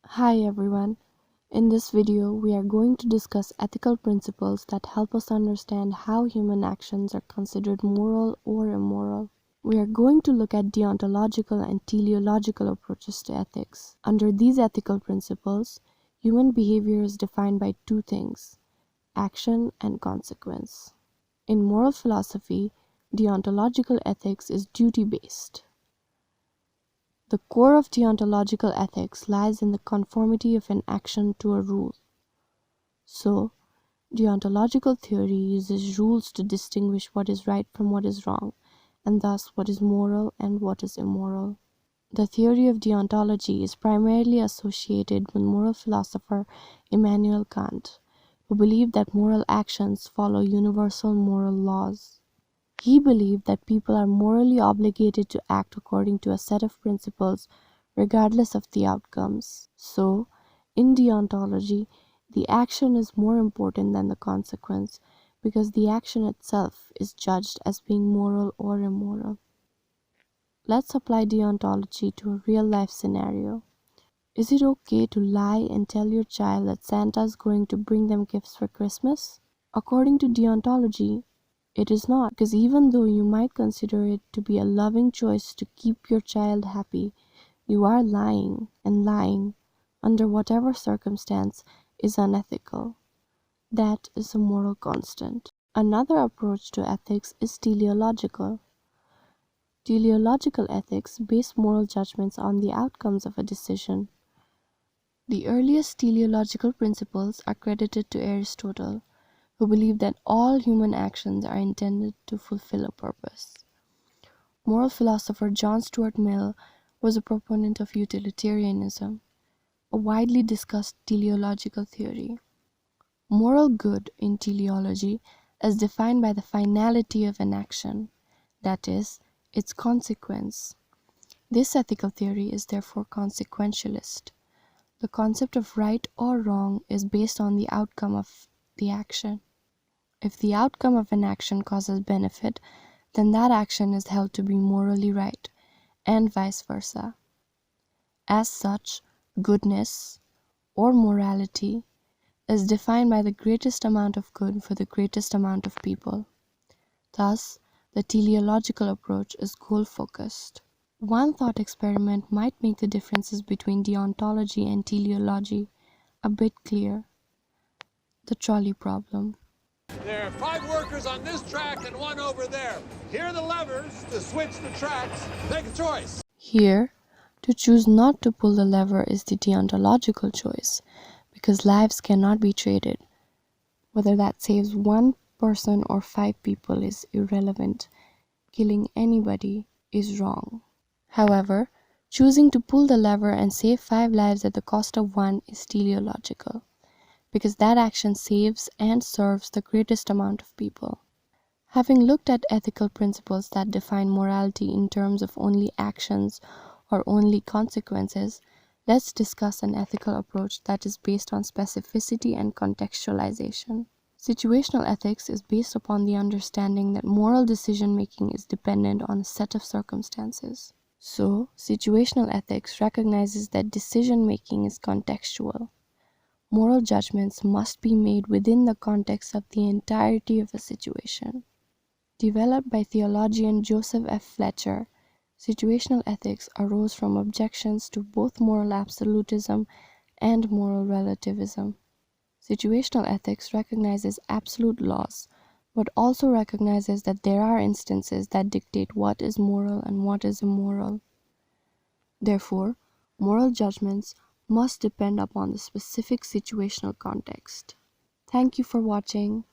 Hi everyone. In this video, we are going to discuss ethical principles that help us understand how human actions are considered moral or immoral. We are going to look at deontological and teleological approaches to ethics. Under these ethical principles, human behavior is defined by two things: action and consequence. In moral philosophy, deontological ethics is duty-based. The core of deontological ethics lies in the conformity of an action to a rule. So, deontological theory uses rules to distinguish what is right from what is wrong, and thus what is moral and what is immoral. The theory of deontology is primarily associated with moral philosopher Immanuel Kant, who believed that moral actions follow universal moral laws. He believed that people are morally obligated to act according to a set of principles regardless of the outcomes. So, in deontology, the action is more important than the consequence because the action itself is judged as being moral or immoral. Let's apply deontology to a real-life scenario. Is it okay to lie and tell your child that Santa is going to bring them gifts for Christmas? According to deontology, it is not, because even though you might consider it to be a loving choice to keep your child happy, you are lying, and lying, under whatever circumstance, is unethical. That is a moral constant. Another approach to ethics is teleological. Teleological ethics base moral judgments on the outcomes of a decision. The earliest teleological principles are credited to Aristotle, who believed that all human actions are intended to fulfill a purpose. Moral philosopher John Stuart Mill was a proponent of utilitarianism, a widely discussed teleological theory. Moral good in teleology is defined by the finality of an action, that is, its consequence. This ethical theory is therefore consequentialist. The concept of right or wrong is based on the outcome of the action. If the outcome of an action causes benefit, then that action is held to be morally right, and vice versa. As such, goodness, or morality, is defined by the greatest amount of good for the greatest amount of people. Thus, the teleological approach is goal-focused. One thought experiment might make the differences between deontology and teleology a bit clear. The trolley problem. There are 5 workers on this track and 1 over there. Here are the levers to switch the tracks. Make a choice. Here, to choose not to pull the lever is the deontological choice, because lives cannot be traded. Whether that saves 1 person or 5 people is irrelevant. Killing anybody is wrong. However, choosing to pull the lever and save 5 lives at the cost of 1 is teleological, because that action saves and serves the greatest amount of people. Having looked at ethical principles that define morality in terms of only actions or only consequences, let's discuss an ethical approach that is based on specificity and contextualization. Situational ethics is based upon the understanding that moral decision-making is dependent on a set of circumstances. So, situational ethics recognizes that decision-making is contextual. Moral judgments must be made within the context of the entirety of a situation. Developed by theologian Joseph F. Fletcher, situational ethics arose from objections to both moral absolutism and moral relativism. Situational ethics recognizes absolute laws, but also recognizes that there are instances that dictate what is moral and what is immoral. Therefore, moral judgments must depend upon the specific situational context. Thank you for watching.